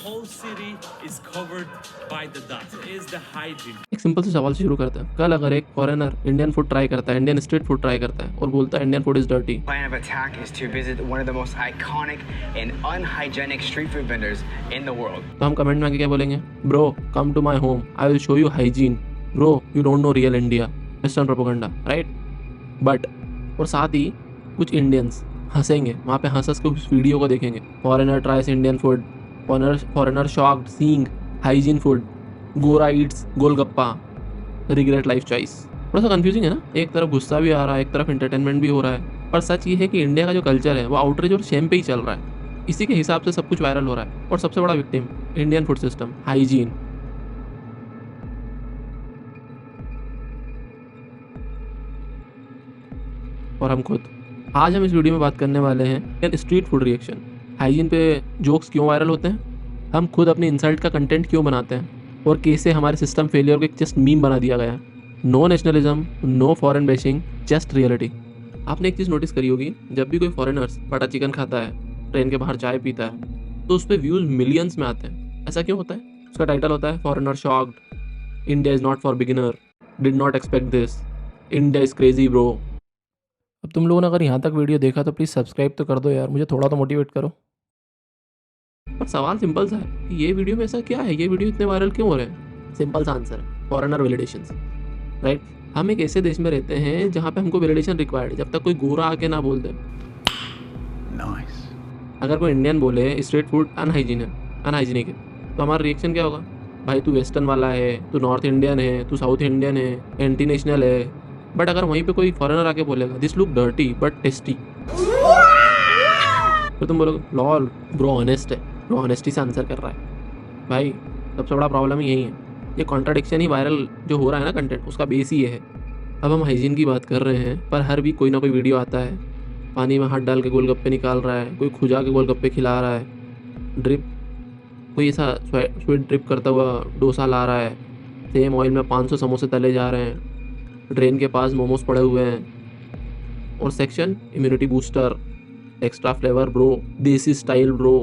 whole city is covered by the dust. Is the hygiene. एक simple सा सवाल से शुरू करते हैं। कल अगर एक फॉरेनर इंडियन फूड ट्राई करता है, इंडियन स्ट्रीट फूड ट्राई करता है और बोलता है Indian food is dirty, Plan of attack is to visit one of the most iconic and unhygienic street food vendors in the world. तो हम comment में आके क्या बोलेंगे? Bro come to my home, I will show you hygiene. Bro you don't know real India, western propaganda, right? But और साथ ही कुछ Indians हंसेंगे वहाँ पे, हंस के उस वीडियो को देखेंगे। Foreigner tries Indian food, foreigner shocked seeing hygiene food, गोरा eats golgappa, regret life choice. थोड़ा सा कंफ्यूजिंग है ना? एक तरफ गुस्सा भी आ रहा है, एक तरफ एंटरटेनमेंट भी हो रहा है। पर सच ये है कि इंडिया का जो कल्चर है वो आउटरीच और शेम पे ही चल रहा है। इसी के हिसाब से सब कुछ वायरल हो रहा है और सबसे बड़ा victim Indian food system, hygiene. और हम खुद। आज हम इस वीडियो में बात करने वाले हैं स्ट्रीट फूड रिएक्शन। हाइजीन पे जोक्स क्यों वायरल होते हैं, हम खुद अपनी इंसल्ट का कंटेंट क्यों बनाते हैं, और कैसे हमारे सिस्टम फेलियर को एक जस्ट मीम बना दिया गया है। No nationalism, no foreign bashing, just reality. आपने एक चीज़ नोटिस करी होगी, जब भी कोई फॉरेनर्स बटर चिकन खाता है, ट्रेन के बाहर चाय पीता है, तो उस पर व्यूज़ मिलियंस में आते हैं। ऐसा क्यों होता है? उसका टाइटल होता है foreigner shocked, India is not for beginner, did not expect this, India is crazy bro. अब तुम लोगों ने अगर यहाँ तक वीडियो देखा तो प्लीज़ सब्सक्राइब तो कर दो यार, मुझे थोड़ा तो मोटिवेट करो। पर सवाल सिंपल सा है कि ये वीडियो में ऐसा क्या है, ये वीडियो इतने वायरल क्यों हो रहे हैं? सिंपल सा आंसर है, फॉरेनर वैलिडेशंस, राइट? हम एक ऐसे देश में रहते हैं जहाँ पे हमको वैलिडेशन रिक्वायर्ड है, जब तक कोई गोरा आके ना बोल दे। अगर कोई इंडियन बोले स्ट्रीट फूड अनहाइजीनिक है, तो हमारा रिएक्शन क्या होगा? भाई तू वेस्टर्न वाला है, तू नॉर्थ इंडियन है, तू साउथ इंडियन है, एंटी नेशनल है। बट अगर वहीं पे कोई फॉरेनर आके बोलेगा this look dirty but tasty, तो तुम बोलोगे लॉल ब्रो ऑनेस्ट है, ब्रो ऑनेस्टी से आंसर कर रहा है। भाई सबसे बड़ा प्रॉब्लम यही है, ये कॉन्ट्राडिक्शन ही वायरल जो हो रहा है ना कंटेंट, उसका बेस ही ये है। अब हम हाइजीन की बात कर रहे हैं, पर हर वीक कोई ना कोई वीडियो आता है, पानी में हाथ डाल के गोलगप्पे निकाल रहा है, कोई खुजा के गोलगप्पे खिला रहा है, ड्रिप कोई ऐसा स्वीट ड्रिप करता हुआ डोसा ला रहा है, सेम ऑयल में 500 समोसे तले जा रहे हैं, ड्रेन के पास मोमोज पड़े हुए हैं, और section immunity booster, extra flavour bro, देसी स्टाइल ब्रो।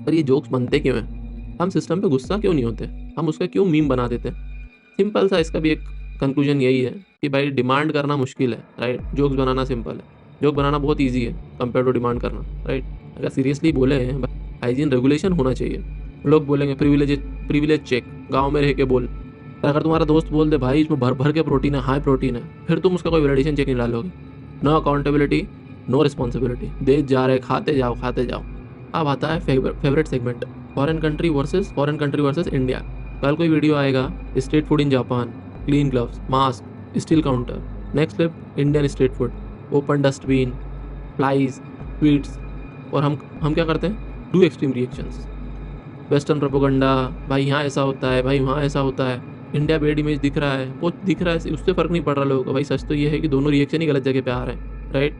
पर ये जोक्स बनते क्यों हैं? हम सिस्टम पे गुस्सा क्यों नहीं होते? हम उसका क्यों मीम बना देते? सिंपल सा इसका भी एक कंक्लूजन यही है कि भाई डिमांड करना मुश्किल है, राइट? जोक्स बनाना सिंपल है, जोक बनाना बहुत ईजी है कंपेयर टू डिमांड करना, राइट? अगर सीरियसली बोले हैं हाइजीन रेगुलेशन होना चाहिए। लोग बोलेंगे प्रिविलेज चेक, गाँव में रह के बोल। अगर तुम्हारा दोस्त बोल दे भाई इसमें भर भर के प्रोटीन है, हाई प्रोटीन है, फिर तुम उसका कोई वैलिडेशन चेक नहीं डालोगे। नो अकाउंटेबिलिटी, नो रिस्पॉन्सिबिलिटी, दे जा रहे खाते जाओ। अब आता है favourite segment, foreign country versus India. कल कोई वीडियो आएगा street food in Japan, clean gloves, mask, steel counter. Next clip Indian street food, open dustbin, flies, sweets. और हम क्या करते हैं? Do extreme reactions, western propaganda, भाई यहाँ ऐसा होता है, भाई वहाँ ऐसा होता है, इंडिया बेड इमेज दिख रहा है, वो दिख रहा है, उससे फ़र्क नहीं पड़ रहा लोगों को। भाई सच तो ये है कि दोनों रिएक्शन ही गलत जगह पे आ रहे हैं, राइट?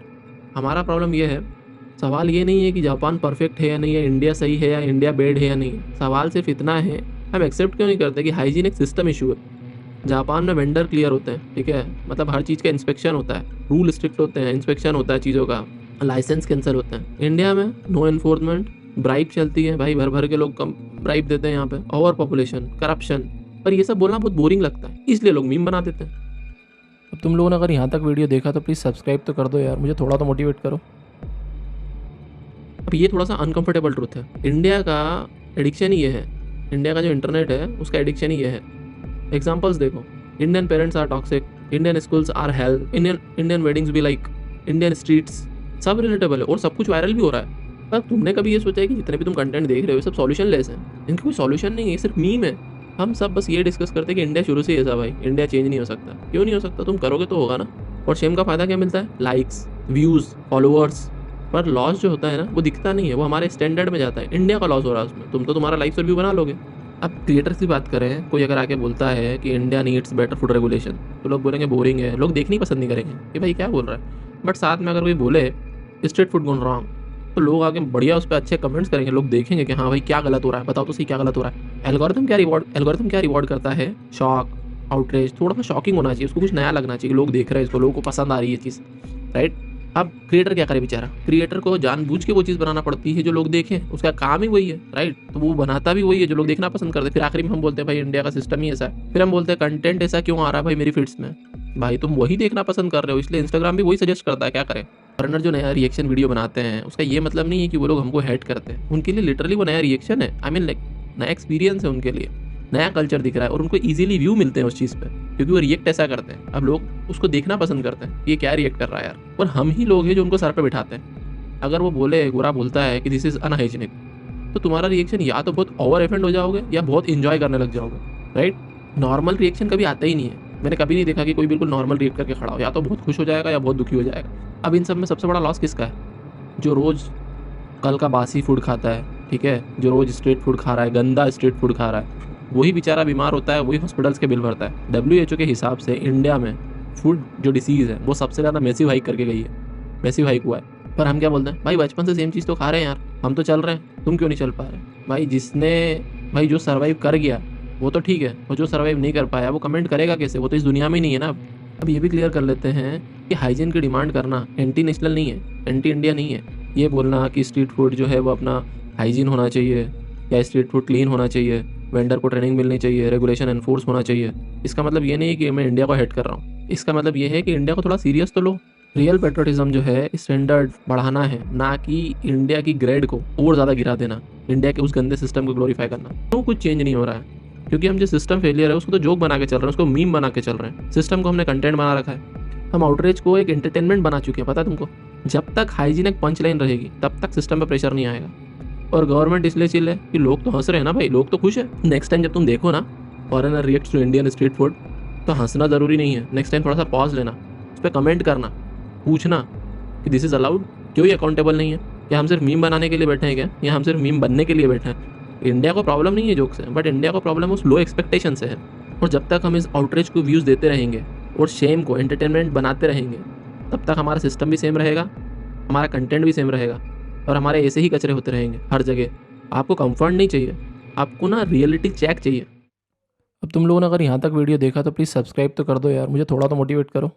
हमारा प्रॉब्लम ये है, सवाल ये नहीं है कि जापान परफेक्ट है या नहीं है, इंडिया सही है या इंडिया बेड है या नहीं है। सवाल सिर्फ इतना है, हम एक्सेप्ट क्यों नहीं करते कि हाइजीन एक सिस्टम इशू है। जापान में वेंडर क्लियर होते हैं, ठीक है, मतलब हर चीज़ का इंस्पेक्शन होता है, रूल स्ट्रिक्ट होते हैं, इंस्पेक्शन होता है चीज़ों का, लाइसेंस कैंसिल होते हैं। इंडिया में नो एनफोर्समेंट, ब्राइब चलती है, भाई भर भर के लोग कम ब्राइब देते हैं यहाँ पे, ओवर पॉपुलेशन, करप्शन। पर ये सब बोलना बहुत बोरिंग लगता है, इसलिए लोग मीम बना देते हैं। अब तुम लोगों ने अगर यहाँ तक वीडियो देखा तो प्लीज़ सब्सक्राइब तो कर दो यार, मुझे थोड़ा तो मोटिवेट करो। अब ये थोड़ा सा अनकंफर्टेबल ट्रुथ है, इंडिया का एडिक्शन ही ये है, इंडिया का जो इंटरनेट है उसका एडिक्शन ही ये है। एग्जाम्पल्स देखो, Indian parents are toxic, Indian schools are hell, Indian weddings भी लाइक, इंडियन स्ट्रीट्स, सब रिलेटेबल है और सब कुछ वायरल भी हो रहा है। पर तुमने कभी ये सोचा है कि जितने भी तुम कंटेंट देख रहे हो सब सॉल्यूशन लेस हैं? इनका कोई सॉल्यूशन नहीं है, सिर्फ मीम है। हम सब बस ये डिस्कस करते हैं कि इंडिया शुरू से ही ऐसा, भाई इंडिया चेंज नहीं हो सकता। क्यों नहीं हो सकता? तुम करोगे तो होगा ना। और शेम का फ़ायदा क्या मिलता है? Likes, views, followers. पर लॉस जो होता है ना वो दिखता नहीं है, वो हमारे स्टैंडर्ड में जाता है। इंडिया का लॉस हो रहा है उसमें, तुम तो तुम्हारा लाइफ रिव्यू बना लोगे। अब क्रिएटर्स की बात करें, कोई अगर आके बोलता है कि India needs better food regulation, तो लोग बोलेंगे बोरिंग है, लोग देखनी पसंद नहीं करेंगे कि भाई क्या बोल रहा है। बट साथ में अगर कोई बोले स्ट्रीट फूड गोन रॉन्ग, तो लोग आगे बढ़िया उस पर अच्छे कमेंट्स करेंगे, लोग देखेंगे कि हाँ भाई क्या गलत हो रहा है, बताओ तो सही क्या गलत हो रहा है। एल्गोरिथम क्या रिवॉर्ड करता है? शॉक, आउटरेज, थोड़ा सा शॉकिंग होना चाहिए, उसको कुछ नया लगना चाहिए, लोग देख रहे हैं इसको, लोगों को पसंद आ रही है चीज़, राइट? अब क्रिएटर क्या करे बेचारा, क्रिएटर को जानबूझ के वो चीज़ बनाना पड़ती है जो लोग देखें, उसका काम ही वही है, राइट। तो वो बनाता भी वही है जो लोग देखना पसंद करते हैं। फिर आखिरी में हम बोलते हैं भाई इंडिया का सिस्टम ही ऐसा है। फिर हम बोलते हैं कंटेंट ऐसा क्यों आ रहा है भाई मेरी फीड्स में। भाई तुम वही देखना पसंद कर रहे हो, इसलिए इंस्टाग्राम भी वही सजेस्ट करता है, क्या करें। फॉरेनर जो नया रिएक्शन वीडियो बनाते हैं उसका ये मतलब नहीं है कि वो लोग हमको हेट करते हैं, उनके लिए लिटरली वो नया रिएक्शन है। आई मीन लाइक नया एक्सपीरियंस है उनके लिए, नया कल्चर दिख रहा है और उनको इजीली व्यू मिलते हैं उस चीज़ पे, क्योंकि वो रिएक्ट ऐसा करते हैं। अब लोग उसको देखना पसंद करते हैं, ये क्या रिएक्ट कर रहा है यार। और हम ही लोग हैं जो उनको सर पे बिठाते हैं। अगर वो बोले, गोरा बोलता है कि दिस इज़ अनहाइजीनिक, तो तुम्हारा रिएक्शन या तो बहुत ओवर एफेंड हो जाओगे या बहुत इंजॉय करने लग जाओगे, राइट। नॉर्मल रिएक्शन कभी आता ही नहीं है। मैंने कभी नहीं देखा कि कोई बिल्कुल नॉर्मल रिएक्ट करके खड़ा हो, या तो बहुत खुश हो जाएगा या बहुत दुखी हो जाएगा। अब इन सब में सबसे बड़ा लॉस किसका है? जो रोज़ कल का बासी फूड खाता है, ठीक है, जो रोज़ स्ट्रीट फूड खा रहा है, गंदा स्ट्रीट फूड खा रहा है, वही बेचारा बीमार होता है, वही हॉस्पिटल्स के बिल भरता है। WHO के हिसाब से इंडिया में फूड जो डिसीज़ है वो सबसे ज़्यादा मैसिव हाइक करके गई है, मैसिव हाइक हुआ है। पर हम क्या बोलते हैं, भाई बचपन से सेम चीज़ तो खा रहे हैं यार, हम तो चल रहे हैं, तुम क्यों नहीं चल पा रहे। भाई जो सर्वाइव कर गया वो तो ठीक है, और जो सर्वाइव नहीं कर पाया वो कमेंट करेगा कैसे, वो तो इस दुनिया में नहीं है ना। अब ये भी क्लियर कर लेते हैं कि हाइजीन की डिमांड करना एंटी नेशनल नहीं है, एंटी इंडिया नहीं है। ये बोलना कि स्ट्रीट फूड जो है वो अपना हाइजीन होना चाहिए या स्ट्रीट फूड क्लीन होना चाहिए, वेंडर को ट्रेनिंग मिलनी चाहिए, रेगुलेशन एनफोर्स होना चाहिए, इसका मतलब ये नहीं है कि मैं इंडिया को हेट कर रहा हूँ। इसका मतलब ये है कि इंडिया को थोड़ा सीरियस तो लो। रियल पेट्रोटिज्म जो है स्टैंडर्ड बढ़ाना है, ना कि इंडिया की ग्रेड को और ज़्यादा गिरा देना, इंडिया के उस गंदे सिस्टम को ग्लोरीफाई करना। तो कुछ चेंज नहीं हो रहा है, क्योंकि हम जो सिस्टम फेलियर है उसको तो जोक बना के चल रहे हैं, उसको मीम बना के चल रहे हैं। सिस्टम को हमने कंटेंट बना रखा है, हम आउटरीच को एक एंटरटेनमेंट बना चुके हैं, पता है तुमको। जब तक हाइजीन एक पंच लाइन रहेगी तब तक सिस्टम पे प्रेशर नहीं आएगा। और गवर्नमेंट इसलिए चिल है कि लोग तो हंस रहे हैं ना भाई, लोग तो खुश है। नेक्स्ट टाइम जब तुम देखो ना foreigner reacts to Indian street food, तो हंसना ज़रूरी नहीं है। नेक्स्ट टाइम थोड़ा सा पॉज लेना, उस पर कमेंट करना, पूछना कि दिस इज़ अलाउड, क्यों ये अकाउंटेबल नहीं है, क्या हम सिर्फ मीम बनाने के लिए बैठे हैं क्या, या हम सिर्फ मीम बनने के लिए बैठे हैं। इंडिया को प्रॉब्लम नहीं है जोक से, बट इंडिया को प्रॉब्लम उस लो एक्सपेक्टेशन से है। और जब तक हम इस आउटरीच को व्यूज़ देते रहेंगे और शेम को एंटरटेनमेंट बनाते रहेंगे, तब तक हमारा सिस्टम भी सेम रहेगा, हमारा कंटेंट भी सेम रहेगा, और हमारे ऐसे ही कचरे होते रहेंगे हर जगह। आपको कंफर्ट नहीं चाहिए, आपको ना रियलिटी चेक चाहिए। अब तुम लोगों ने अगर यहाँ तक वीडियो देखा तो प्लीज़ सब्सक्राइब तो कर दो यार, मुझे थोड़ा तो मोटिवेट करो।